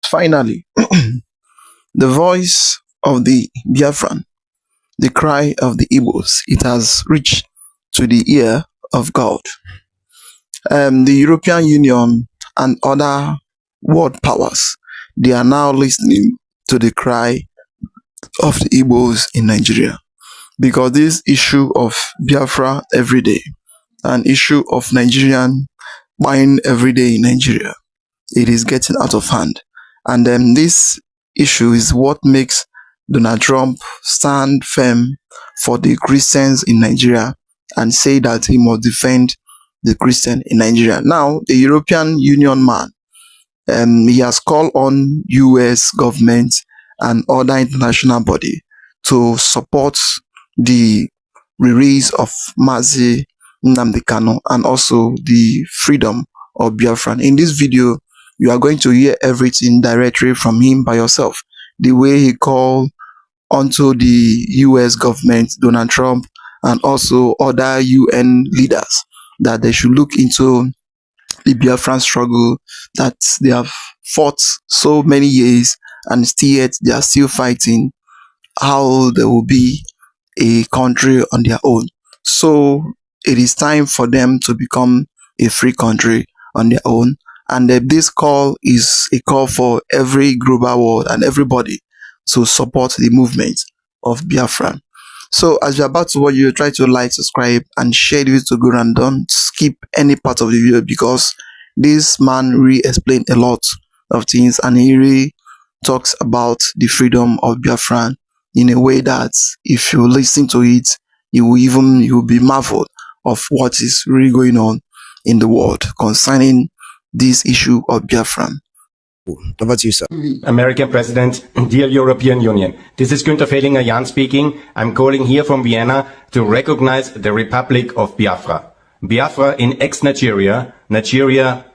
finally, the voice of the Biafran, the cry of the Igbos, it has reached to the ear of God. The European Union and other world powers, they are now listening to the cry of the Igbos in Nigeria, because this issue of Biafra every day, an issue of Nigerian buying every day in Nigeria, it is getting out of hand. And then this issue is what makes Donald Trump stand firm for the Christians in Nigeria and say that he must defend the Christian in Nigeria. Now, the European Union man, he has called on US government and other international body to support the release of Mazi Nnamdi Kanu and also the freedom of Biafra. In this video, you are going to hear everything directly from him by yourself. The way he called onto the US government, Donald Trump, and also other UN leaders that they should look into the Biafran struggle that they have fought so many years and still yet they are still fighting, how there will be a country on their own. So it is time for them to become a free country on their own. And this call is a call for every global world and everybody to support the movement of Biafra. So as you're about to watch, you try to like, subscribe, and share the video to go, and don't skip any part of the video, because this man really explained a lot of things and he really talks about the freedom of Biafra in a way that if you listen to it, you will be marveled of what is really going on in the world concerning this issue of Biafra. Over to you, sir. American President, dear European Union, this is Günther Fellinger-Jahn speaking. I'm calling here from Vienna to recognize the Republic of Biafra. Biafra in ex-Nigeria, Nigeria,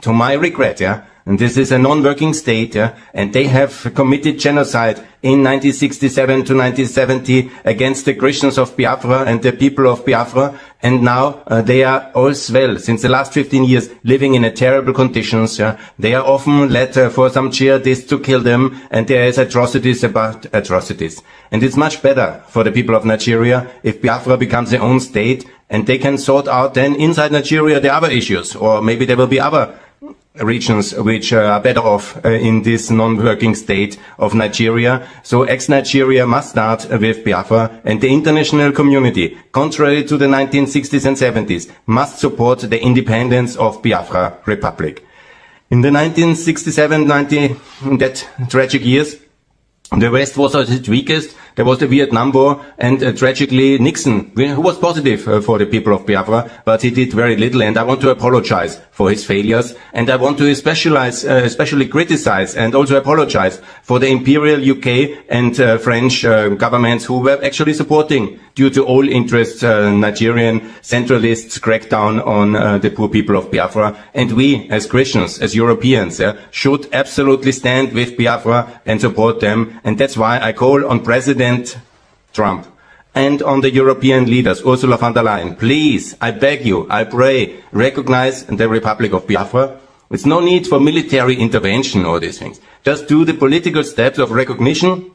to my regret, and this is a non-working state, and they have committed genocide in 1967 to 1970 against the Christians of Biafra and the people of Biafra, and now they are all well, since the last 15 years, living in a terrible conditions. They are often led for some jihadists to kill them, and there is atrocities about atrocities. And it's much better for the people of Nigeria if Biafra becomes their own state, and they can sort out then inside Nigeria the other issues, or maybe there will be other regions which are better off in this non-working state of Nigeria. So ex-Nigeria must start with Biafra, and the international community, contrary to the 1960s and 70s, must support the independence of Biafra Republic. In the 1967-90, that tragic years, the West was at its weakest. There was the Vietnam War, and tragically Nixon, who was positive for the people of Biafra, but he did very little, and I want to apologize for his failures, and I want to especially criticize and also apologize for the Imperial UK and French governments who were actually supporting, due to all interests, Nigerian centralists' crackdown on the poor people of Biafra. And we, as Christians, as Europeans, should absolutely stand with Biafra and support them, and that's why I call on President Trump and on the European leaders, Ursula von der Leyen, please, I beg you, I pray, recognize the Republic of Biafra. It's no need for military intervention or these things. Just do the political steps of recognition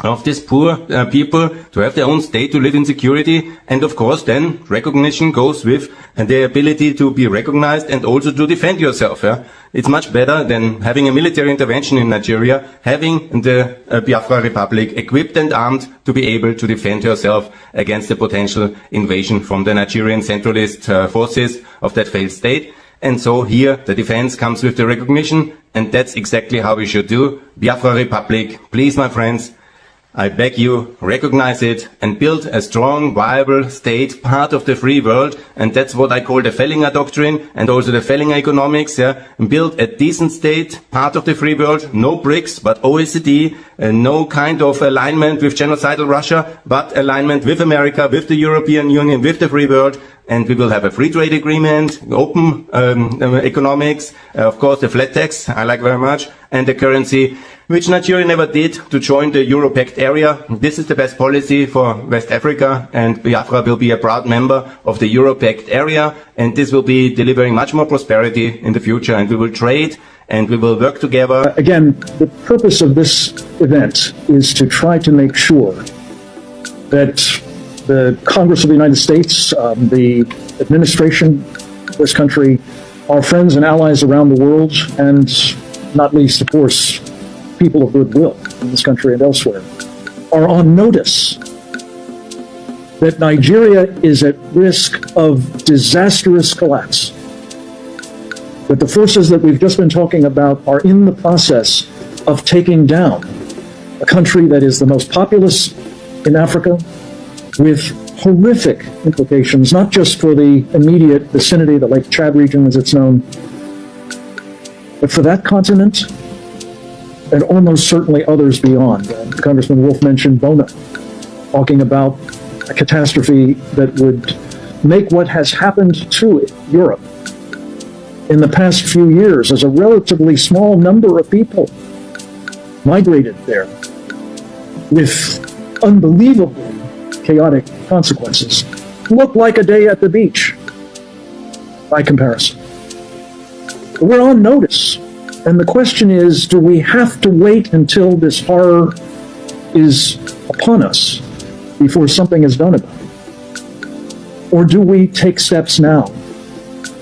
of these poor people to have their own state, to live in security, and of course then recognition goes with the ability to be recognized and also to defend yourself. It's much better than having a military intervention in Nigeria, having the Biafra Republic equipped and armed to be able to defend yourself against the potential invasion from the Nigerian centralist forces of that failed state. And so here the defense comes with the recognition, and that's exactly how we should do. Biafra Republic, please my friends, I beg you, recognize it and build a strong, viable state, part of the free world. And that's what I call the Fellinger doctrine and also the Fellinger economics. Build a decent state, part of the free world, no BRICS, but OECD, no kind of alignment with genocidal Russia, but alignment with America, with the European Union, with the free world. And we will have a free trade agreement, open economics, of course the flat tax, I like very much, and the currency, which Nigeria never did, to join the Euro-Pact area. This is the best policy for West Africa, and Biafra will be a proud member of the Euro-Pact area, and this will be delivering much more prosperity in the future, and we will trade and we will work together. Again, the purpose of this event is to try to make sure that the Congress of the United States, the administration of this country, our friends and allies around the world, and not least, of course, people of goodwill in this country and elsewhere, are on notice that Nigeria is at risk of disastrous collapse. That the forces that we've just been talking about are in the process of taking down a country that is the most populous in Africa, with horrific implications, not just for the immediate vicinity, the Lake Chad region as it's known, but for that continent and almost certainly others beyond. Congressman Wolf mentioned Bona, talking about a catastrophe that would make what has happened to Europe in the past few years, as a relatively small number of people migrated there with unbelievably chaotic consequences, look like a day at the beach by comparison. We're on notice, and the question is, do we have to wait until this horror is upon us before something is done about it? Or do we take steps now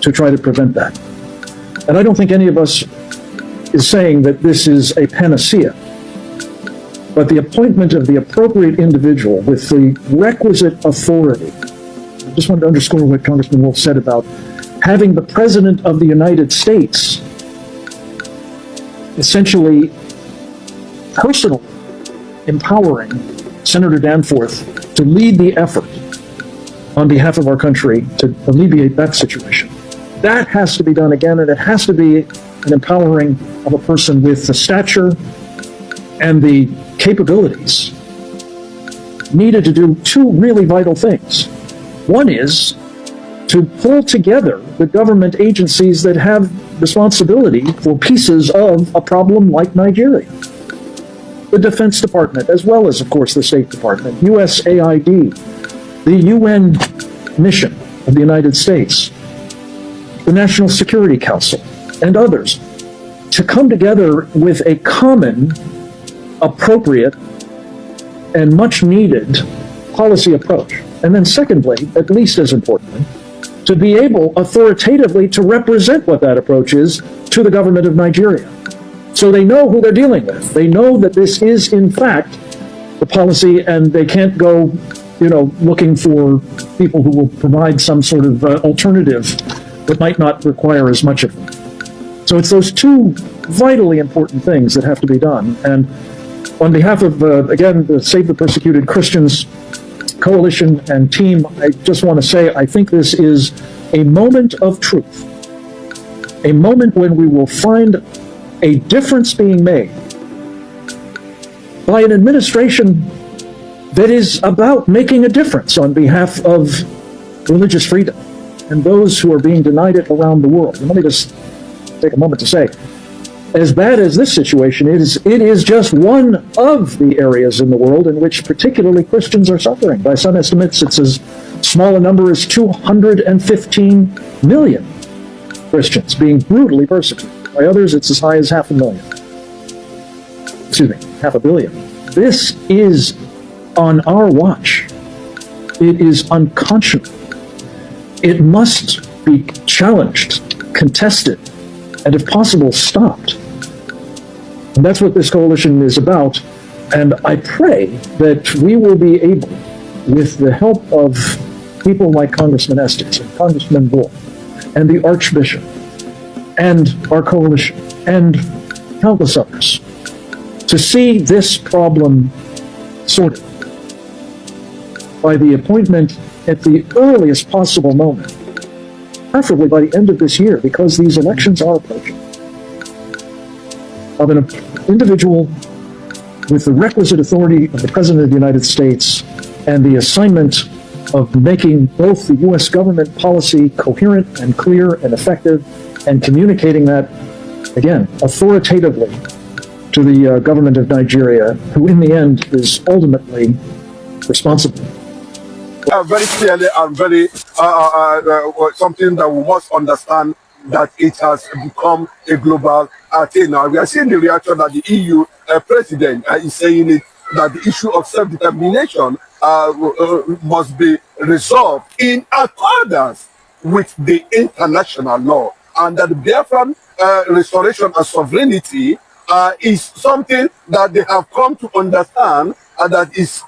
to try to prevent that? And I don't think any of us is saying that this is a panacea, but the appointment of the appropriate individual with the requisite authority. I just wanted to underscore what Congressman Wolf said about having the President of the United States essentially personally empowering Senator Danforth to lead the effort on behalf of our country to alleviate that situation. That has to be done again, and it has to be an empowering of a person with the stature and the capabilities needed to do two really vital things. One is to pull together the government agencies that have responsibility for pieces of a problem like Nigeria. The Defense Department, as well as, of course, the State Department, USAID, the UN mission of the United States, the National Security Council, and others, to come together with a common, appropriate, and much needed policy approach. And then secondly, at least as importantly, to be able authoritatively to represent what that approach is to the government of Nigeria. So they know who they're dealing with. They know that this is, in fact, the policy, and they can't go, looking for people who will provide some sort of alternative that might not require as much of them. So it's those two vitally important things that have to be done. And on behalf of, again, the Save the Persecuted Christians Coalition and team, I just want to say I think this is a moment of truth, a moment when we will find a difference being made by an administration that is about making a difference on behalf of religious freedom and those who are being denied it around the world. And let me just take a moment to say, as bad as this situation is, it is just one of the areas in the world in which particularly Christians are suffering. By some estimates, it's as small a number as 215 million Christians being brutally persecuted. By others, it's as high as 500,000. Excuse me, 500 million. This is on our watch. It is unconscionable. It must be challenged, contested, and if possible, stopped. And that's what this coalition is about. And I pray that we will be able, with the help of people like Congressman Estes and Congressman Wolf and the Archbishop and our coalition and countless others, to see this problem sorted by the appointment at the earliest possible moment, preferably by the end of this year, because these elections are approaching, of an individual with the requisite authority of the President of the United States and the assignment of making both the U.S. government policy coherent and clear and effective, and communicating that, again, authoritatively to the government of Nigeria, who in the end is ultimately responsible. Very clearly and very something that we must understand that it has become a global thing. Now we are seeing the reaction that the EU president is saying it, that the issue of self-determination must be resolved in accordance with the international law, and that the Biafran restoration and sovereignty is something that they have come to understand, and that is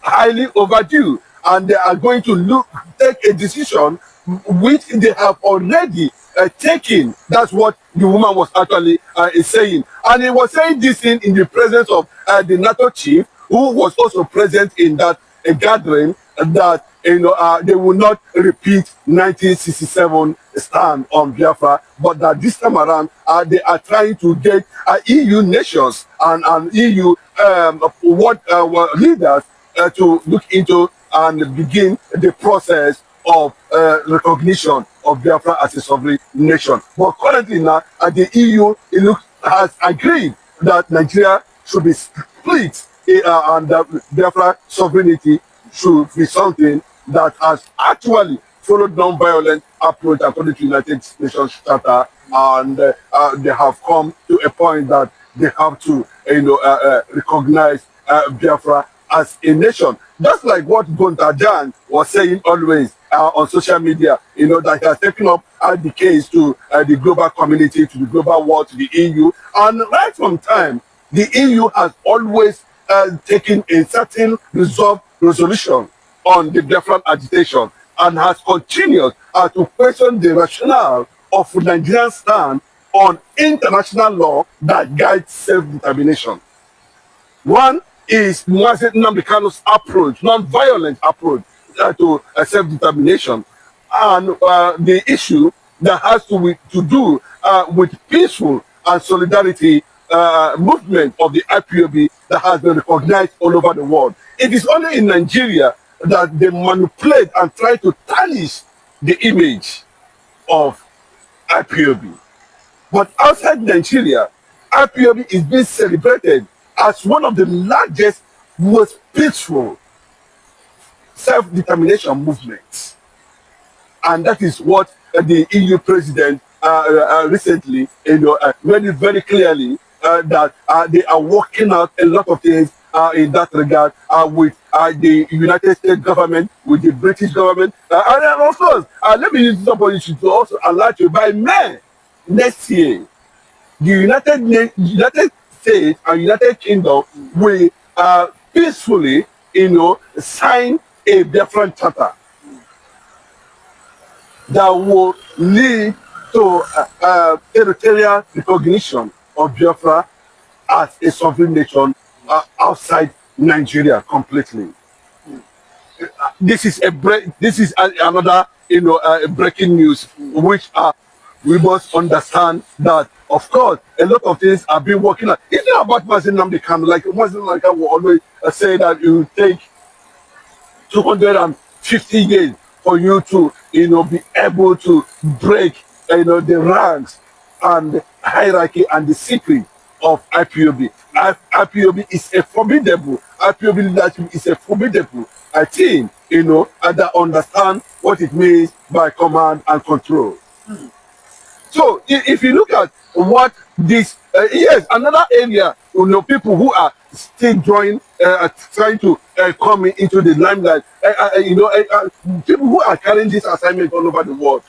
highly overdue, and they are going to take a decision which they have already taken. That's what the woman was actually saying, and he was saying this thing in the presence of the NATO chief, who was also present in that gathering, that they will not repeat 1967 stand on Biafra, but that this time around they are trying to get EU nations and EU leaders to look into and begin the process of recognition of Biafra as a sovereign nation. But currently now, the EU has agreed that Nigeria should be split, and that Biafra sovereignty should be something that has actually followed non-violent approach according to United Nations Charter, and they have come to a point that they have to recognize Biafra as a nation. Just like what Gontajan was saying always on social media, that he has taken up the case to the global community, to the global world, to the EU. And right from time, the EU has always taken a certain resolved resolution on the Biafran agitation, and has continued to question the rationale of Nigerian stand on international law that guides self-determination. One is Nnamdi Kanu's approach, non-violent approach to self-determination, and the issue that has to do with peaceful and solidarity movement of the IPOB that has been recognized all over the world. It is only in Nigeria that they manipulate and try to tarnish the image of IPOB. But outside Nigeria, IPOB is being celebrated as one of the largest, most peaceful self-determination movements. And that is what the EU president recently made it very clearly, that they are working out a lot of things in that regard with the United States government, with the British government, and then of course, let me use this opportunity to also alert you, by May next year, the United States and United Kingdom will peacefully, sign a different charter that will lead to territorial recognition of Biafra as a sovereign nation outside Nigeria completely. This is another breaking news, which we must understand that, of course, a lot of things are being working on. It's not about Nnamdi Kanu. Like Nnamdi Kanu will always say that it will take 250 years for you to be able to break the ranks and the hierarchy and the secret of IPOB. IPOB is a formidable, IPOB leadership is a formidable team, that understand what it means by command and control. So if you look at what this, yes, another area, people who are still trying to come into the limelight, people who are carrying this assignment all over the world,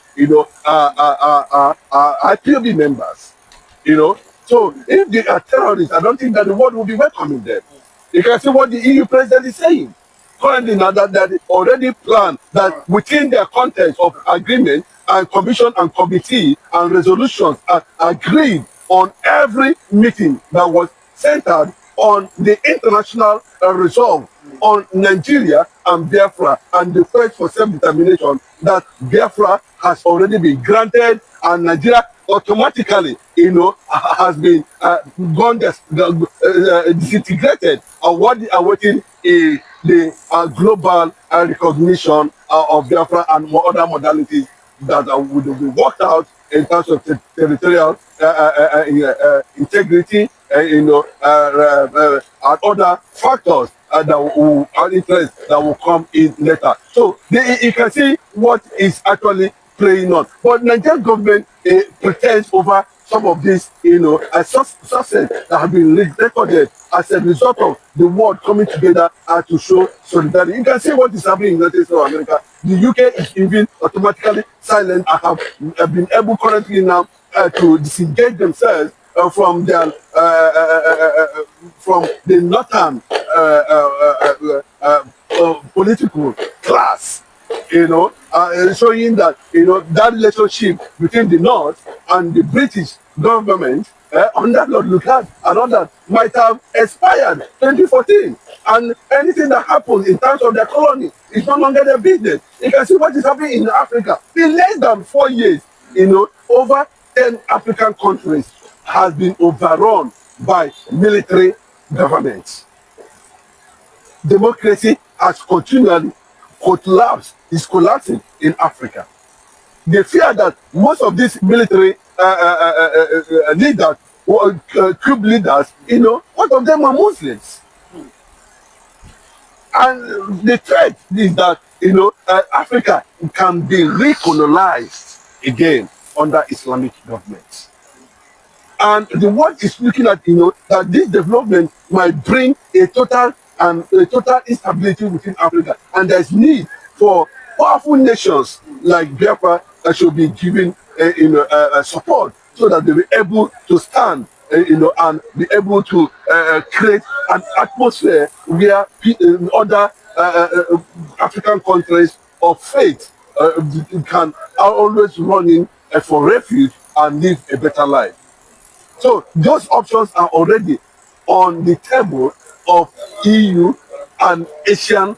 are IPOB members, So if they are terrorists, I don't think that the world will be welcoming them. You can see what the EU president is saying. Currently now that they already planned that within their context of agreement and commission and committee and resolutions are agreed on every meeting that was centered on the international resolve on Nigeria and Biafra and the fight for self-determination, that Biafra has already been granted and Nigeria automatically, has been disintegrated, and what they are waiting is the global recognition of Biafra and other modalities that would be worked out in terms of territorial integrity, and other factors that will interest that will come in later. So you can see what is actually playing on. But Nigerian government pretends over some of these, success that have been recorded as a result of the world coming together to show solidarity. You can see what is happening in the United States of America. The UK is even automatically silent and have been able currently now to disengage themselves from their from the northern political class, showing that that relationship between the North and the British government under Lord Lucas and all that might have expired 2014, and anything that happens in terms of their colony is no longer their business. You can see what is happening in Africa in less than 4 years. Over 10 African countries has been overrun by military governments. Democracy has continually collapsed, is collapsing in Africa. They fear that most of these military leaders, coup leaders, most of them are Muslims. And the threat is that, Africa can be recolonized again under Islamic governments. And the world is looking at, that this development might bring a total instability within Africa. And there's need for powerful nations like Biafra that should be given, support so that they'll be able to stand, and be able to create an atmosphere where other African countries of faith can always run in for refuge and live a better life. So those options are already on the table of EU and Asian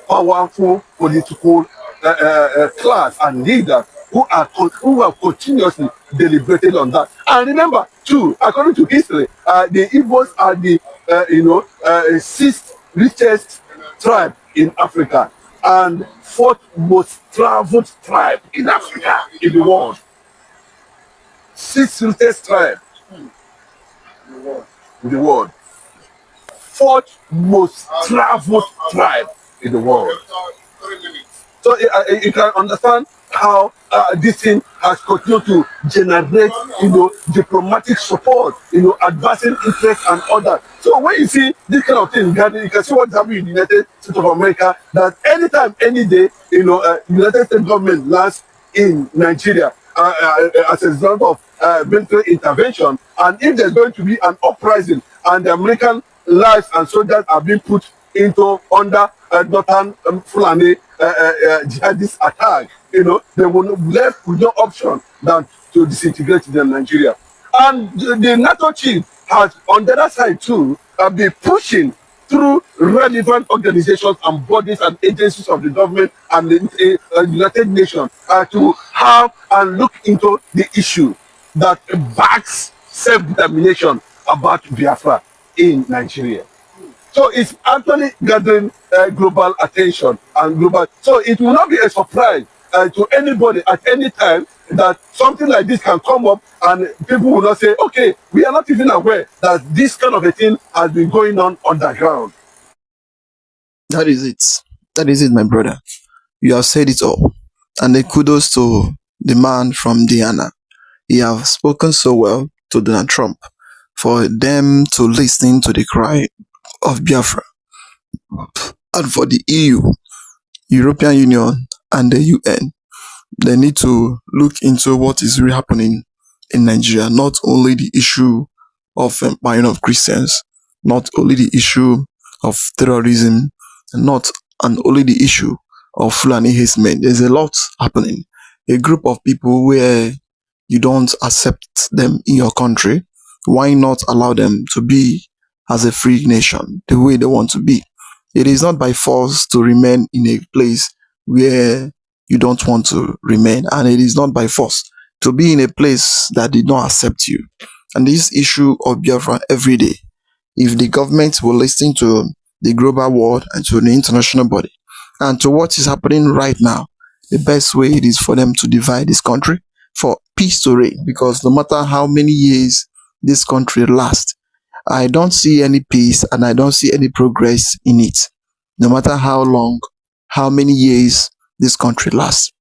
powerful political class and leaders who have continuously deliberated on that. And remember, too, according to history, the Igbos are the sixth richest tribe in Africa and fourth most traveled tribe in Africa, in the world. Sixth richest tribe in the world. Fourth most traveled tribe in the world. So you can understand how this thing has continued to generate, diplomatic support, advancing interests and others. So when you see this kind of thing, you can see what's happening in the United States of America, that anytime, any day, United States government lands in Nigeria as a result of military intervention, and if there's going to be an uprising and the American lives and soldiers are being put into under northern Fulani jihadist attack, they will be left with no option than to disintegrate in Nigeria. And the NATO chief has, on the other side too, been pushing through relevant organizations and bodies and agencies of the government and the United Nations to have and look into the issue that backs self-determination about Biafra in Nigeria. So it's actually gathering global attention and global. So it will not be a surprise to anybody at any time that something like this can come up and people will not say, okay, we are not even aware that this kind of a thing has been going on underground. That is it. That is it, my brother. You have said it all. And the kudos to the man from Diana. He have spoken so well to Donald Trump for them to listen to the cry of Biafra. And for the EU, European Union, and the UN, they need to look into what is really happening in Nigeria. Not only the issue of empowering of Christians, not only the issue of terrorism, not and only the issue of Fulani herdsmen. There's a lot happening. A group of people where you don't accept them in your country, why not allow them to be as a free nation the way they want to be? It is not by force to remain in a place where you don't want to remain, and it is not by force to be in a place that did not accept you. And this issue of Biafra every day, if the government will listen to the global world and to the international body and to what is happening right now, the best way it is for them to divide this country for peace to reign, because no matter how many years this country lasts, I don't see any peace and I don't see any progress in it. No matter how long, how many years this country lasts.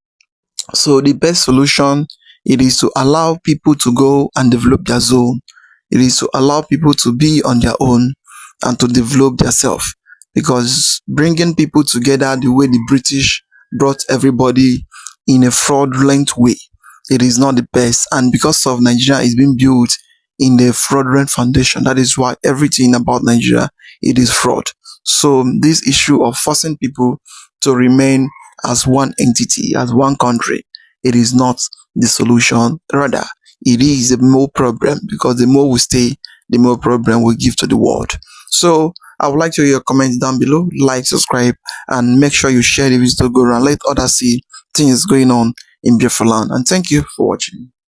So the best solution, it is to allow people to go and develop their zone. It is to allow people to be on their own and to develop themselves. Because bringing people together the way the British brought everybody in a fraudulent way, it is not the best. And because of Nigeria is being built in the fraudulent foundation, that is why everything about Nigeria, it is fraud. So this issue of forcing people to remain as one entity, as one country, it is not the solution. Rather, it is a more problem, because the more we stay, the more problem we give to the world. So I would like to hear your comments down below. Like, subscribe, and make sure you share the video to go around. Let others see things going on in Biafra land. And thank you for watching.